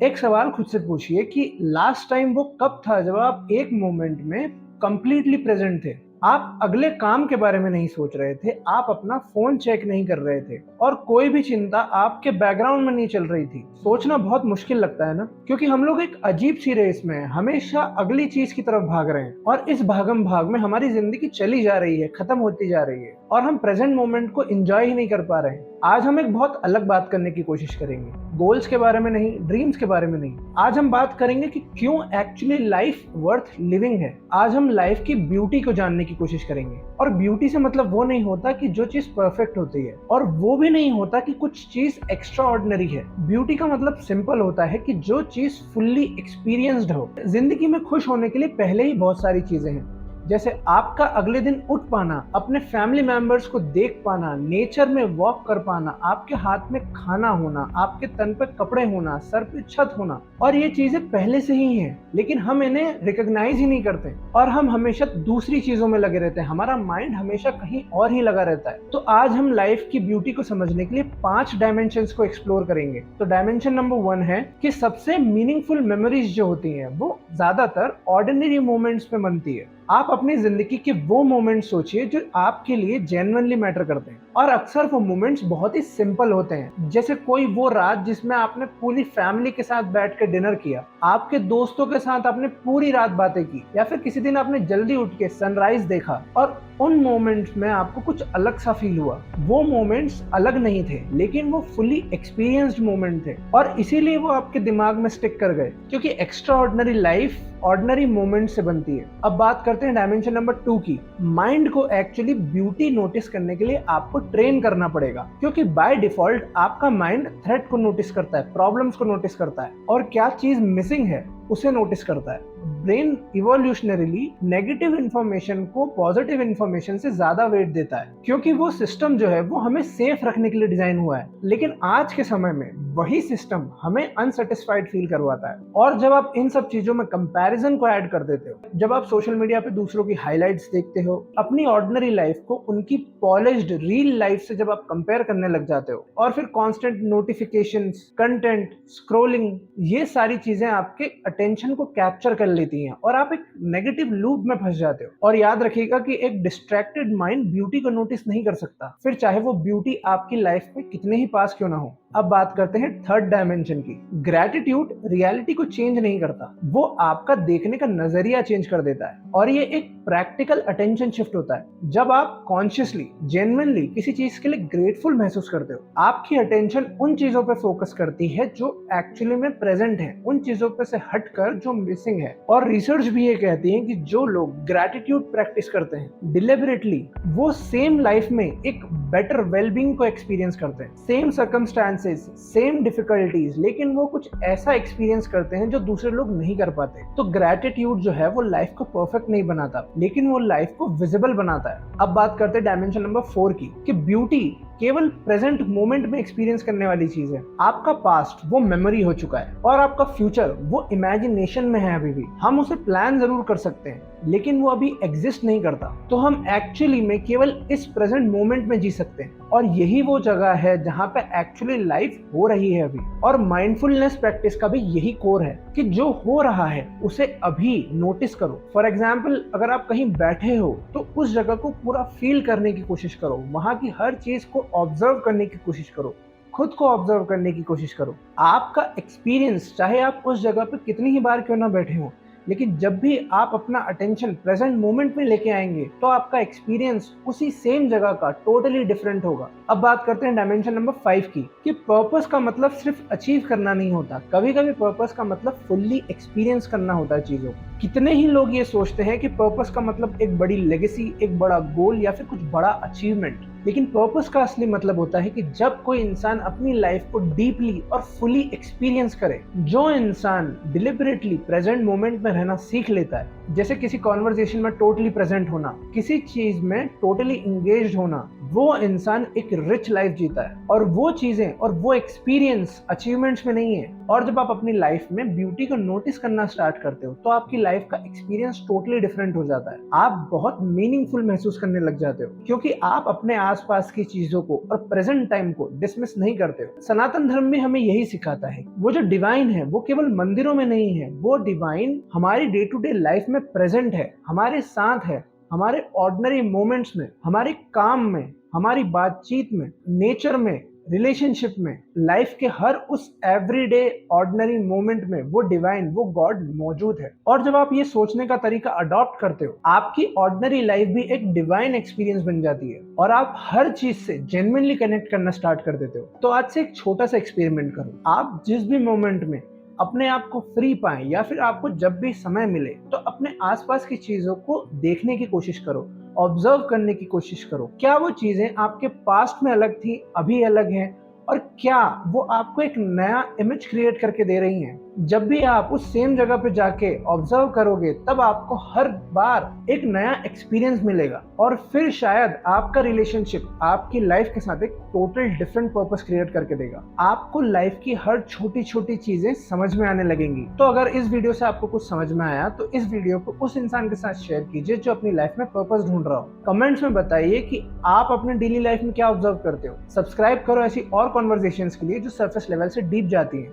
एक सवाल खुद से पूछिए कि लास्ट टाइम वो कब था जब आप एक मोमेंट में कंप्लीटली प्रेजेंट थे। आप अगले काम के बारे में नहीं सोच रहे थे, आप अपना फोन चेक नहीं कर रहे थे और कोई भी चिंता आपके बैकग्राउंड में नहीं चल रही थी। सोचना बहुत मुश्किल लगता है ना, क्योंकि हम लोग एक अजीब सी रेस में हैं, हमेशा अगली चीज की तरफ भाग रहे हैं और इस भागम भाग में हमारी जिंदगी चली जा रही है, खत्म होती जा रही है और हम प्रेजेंट मोमेंट को एंजॉय ही नहीं कर पा रहे हैं। आज हम एक बहुत अलग बात करने की कोशिश करेंगे, गोल्स के बारे में नहीं, ड्रीम्स के बारे में नहीं। आज हम बात करेंगे कि क्यों एक्चुअली लाइफ वर्थ लिविंग है। आज हम लाइफ की ब्यूटी को जानने की कोशिश करेंगे और ब्यूटी से मतलब वो नहीं होता कि जो चीज परफेक्ट होती है और वो भी नहीं होता कि कुछ चीज एक्स्ट्रा ऑर्डिनरी है। ब्यूटी का मतलब सिंपल होता है कि जो चीज फुल्ली एक्सपीरियंस्ड हो। जिंदगी में खुश होने के लिए पहले ही बहुत सारी चीजें हैं, जैसे आपका अगले दिन उठ पाना, अपने फैमिली मेंबर्स को देख पाना, नेचर में वॉक कर पाना, आपके हाथ में खाना होना, आपके तन पे कपड़े होना, सर पे छत होना। और ये चीजें पहले से ही हैं, लेकिन हम इन्हें रिकॉग्नाइज ही नहीं करते और हम हमेशा दूसरी चीजों में लगे रहते हैं। हमारा माइंड हमेशा कहीं और ही लगा रहता है। तो आज हम लाइफ की ब्यूटी को समझने के लिए 5 डायमेंशंस को एक्सप्लोर करेंगे। तो डायमेंशन नंबर 1 है कि सबसे मीनिंगफुल मेमोरीज जो होती हैं वो ज्यादातर ऑर्डिनरी मोमेंट्स में बनती है। आप अपनी जिंदगी के वो मोमेंट सोचिए जो आपके लिए जेन्युइनली मैटर करते हैं और अक्सर वो मोमेंट्स बहुत ही सिंपल होते हैं, जैसे कोई वो रात जिसमें आपने पूरी फैमिली के साथ बैठ के डिनर किया, आपके दोस्तों के साथ आपने पूरी रात बातें की, या फिर किसी दिन आपने जल्दी उठ के सनराइज देखा और उन मोमेंट्स में आपको कुछ अलग सा फील हुआ। वो मोमेंट्स अलग नहीं थे, लेकिन वो फुली एक्सपीरियंस्ड मोमेंट थे और इसीलिए वो आपके दिमाग में स्टिक कर गए, क्योंकि extra ordinary life ordinary moment से बनती है। अब बात करते हैं डायमेंशन नंबर 2 की। माइंड को एक्चुअली ब्यूटी नोटिस करने के लिए आपको ट्रेन करना पड़ेगा, क्योंकि बाय डिफॉल्ट आपका माइंड थ्रेट को नोटिस करता है, प्रॉब्लम्स को नोटिस करता है और क्या चीज मिसिंग है उसे नोटिस करता है। ब्रेन इवोल्यूशनरीली नेगेटिव इंफॉर्मेशन को पॉजिटिव इंफॉर्मेशन से ज्यादा वेट देता है, क्योंकि वो सिस्टम जो है वो हमें सेफ रखने के लिए डिजाइन हुआ है। लेकिन आज के समय में वही सिस्टम हमें अनसेटिस्फाइड फील करवाता है। और जब आप इन सब चीजों में कंपैरिजन को ऐड कर देते हो, जब आप सोशल मीडिया पे दूसरों की हाइलाइट्स देखते हो, अपनी ऑर्डिनरी लाइफ को उनकी पॉलिश्ड रियल लाइफ से जब आप कंपेयर करने लग जाते हो, और फिर कांस्टेंट नोटिफिकेशंस, कंटेंट, स्क्रॉलिंग, ये सारी चीजें आपके अटेंशन को कैप्चर कर लेती हैं और आप एक नेगेटिव लूप में फंस जाते हो। और याद रखिएगा कि एक डिस्ट्रैक्टेड माइंड ब्यूटी को नोटिस नहीं कर सकता, फिर चाहे वो ब्यूटी आपकी लाइफ में कितने ही पास क्यों ना हो। अब बात करते हैं थर्ड डायमेंशन की। ग्रैटिट्यूड रियलिटी को चेंज नहीं करता, वो आपका देखने का नजरिया चेंज कर देता है और ये एक प्रैक्टिकल अटेंशन शिफ्ट होता है। जब आप कॉन्शियसली, जेन्युइनली किसी चीज के लिए ग्रेटफुल महसूस करते हो, आपकी अटेंशन उन चीजों पे फोकस करती है जो एक्चुअली में प्रेजेंट है, उन चीजों पे से हटकर जो मिसिंग है। और रिसर्च भी ये कहती है कि जो लोग ग्रैटिट्यूड प्रैक्टिस करते हैं डिलिबरेटली, वो सेम लाइफ में एक बेटर वेलबींग को एक्सपीरियंस करते हैं। सेम सर्कमस्टांसेस, सेम डिफिकल्टीज, लेकिन वो कुछ ऐसा एक्सपीरियंस करते हैं जो दूसरे लोग नहीं कर पाते। तो ग्रैटिट्यूड जो है वो लाइफ को परफेक्ट नहीं बनाता, लेकिन वो लाइफ को विजिबल बनाता है। अब बात करते हैं डायमेंशन नंबर 4 की, कि ब्यूटी केवल प्रेजेंट मोमेंट में एक्सपीरियंस करने वाली चीज है। आपका पास्ट वो मेमोरी हो चुका है और आपका फ्यूचर वो इमेजिनेशन में है। अभी भी हम उसे प्लान जरूर कर सकते हैं, लेकिन वो अभी एग्जिस्ट नहीं करता। तो हम एक्चुअली में केवल इस प्रेजेंट मोमेंट में जी सकते हैं और यही वो जगह है जहाँ पे एक्चुअली लाइफ हो रही है अभी। और माइंडफुलनेस प्रैक्टिस का भी यही कोर है कि जो हो रहा है उसे अभी नोटिस करो। फॉर एग्जाम्पल, अगर आप कहीं बैठे हो तो उस जगह को पूरा फील करने की कोशिश करो, वहां की हर चीज को ऑब्जर्व करने की कोशिश करो, खुद को ऑब्जर्व करने की कोशिश करो। आपका एक्सपीरियंस, चाहे आप उस जगह पे कितनी ही बार क्यों ना बैठे हो, लेकिन जब भी आप अपना अटेंशन प्रेजेंट मोमेंट में लेके आएंगे तो आपका एक्सपीरियंस उसी सेम जगह का टोटली डिफरेंट होगा। अब बात करते हैं डायमेंशन नंबर 5 की, कि पर्पस का मतलब सिर्फ अचीव करना नहीं होता, कभी कभी पर्पस का मतलब फुल्ली एक्सपीरियंस करना होता है चीजों को। कितने ही लोग ये सोचते हैं कि पर्पस का मतलब एक बड़ी लेगेसी, एक बड़ा गोल या फिर कुछ बड़ा अचीवमेंट, लेकिन पर्पस का असली मतलब होता है कि जब कोई इंसान अपनी लाइफ को डीपली और फुली एक्सपीरियंस करे, जो इंसान डिलिबरेटली प्रेजेंट मोमेंट में रहना सीख लेता है, जैसे किसी कॉन्वर्सेशन में टोटली प्रेजेंट होना, किसी चीज में टोटली इंगेज्ड होना, वो इंसान एक रिच लाइफ जीता है। और वो चीजें और वो एक्सपीरियंस अचीवमेंट्स में नहीं है। और जब आप अपनी लाइफ में ब्यूटी को नोटिस करना स्टार्ट करते हो तो आपकी लाइफ का एक्सपीरियंस टोटली डिफरेंट हो जाता है। आप बहुत मीनिंगफुल महसूस करने लग जाते हो, क्योंकि आप अपने आसपास की चीजों को और प्रेजेंट टाइम को डिसमिस नहीं करते हो। सनातन धर्म भी हमें यही सिखाता है। वो जो डिवाइन है वो केवल मंदिरों में नहीं है, वो डिवाइन हमारी डे टू डे लाइफ में प्रेजेंट है, हमारे साथ है, हमारे ऑर्डिनरी मोमेंट्स में, हमारे काम में, हमारी बातचीत में, नेचर में, रिलेशनशिप में, लाइफ के हर उस एवरीडे ऑर्डिनरी मोमेंट में वो डिवाइन, वो गॉड मौजूद है। और जब आप ये सोचने का तरीका अडॉप्ट करते हो, आपकी ऑर्डिनरी लाइफ भी एक डिवाइन एक्सपीरियंस बन जाती है और आप हर चीज से जेन्युइनली कनेक्ट करना स्टार्ट कर देते हो। तो आज से एक छोटा सा एक्सपेरिमेंट करो। आप जिस भी मोमेंट में अपने आप को फ्री पाएं या फिर आपको जब भी समय मिले, तो अपने आसपास की चीजों को देखने की कोशिश करो, ऑब्जर्व करने की कोशिश करो। क्या वो चीजें आपके पास्ट में अलग थी, अभी अलग हैं, और क्या वो आपको एक नया इमेज क्रिएट करके दे रही हैं। जब भी आप उस सेम जगह पे जाके ऑब्जर्व करोगे, तब आपको हर बार एक नया एक्सपीरियंस मिलेगा और फिर शायद आपका रिलेशनशिप आपकी लाइफ के साथ एक टोटल डिफरेंट पर्पस क्रिएट करके देगा। आपको लाइफ की हर छोटी छोटी चीजें समझ में आने लगेंगी। तो अगर इस वीडियो से आपको कुछ समझ में आया तो इस वीडियो को उस इंसान के साथ शेयर कीजिए जो अपनी लाइफ में पर्पस ढूंढ रहा हो। कमेंट्स में बताइए कि आप अपने डेली लाइफ में क्या ऑब्जर्व करते हो। सब्सक्राइब करो ऐसी और कॉन्वर्सेशंस के लिए जो सरफेस लेवल से डीप जाती हैं।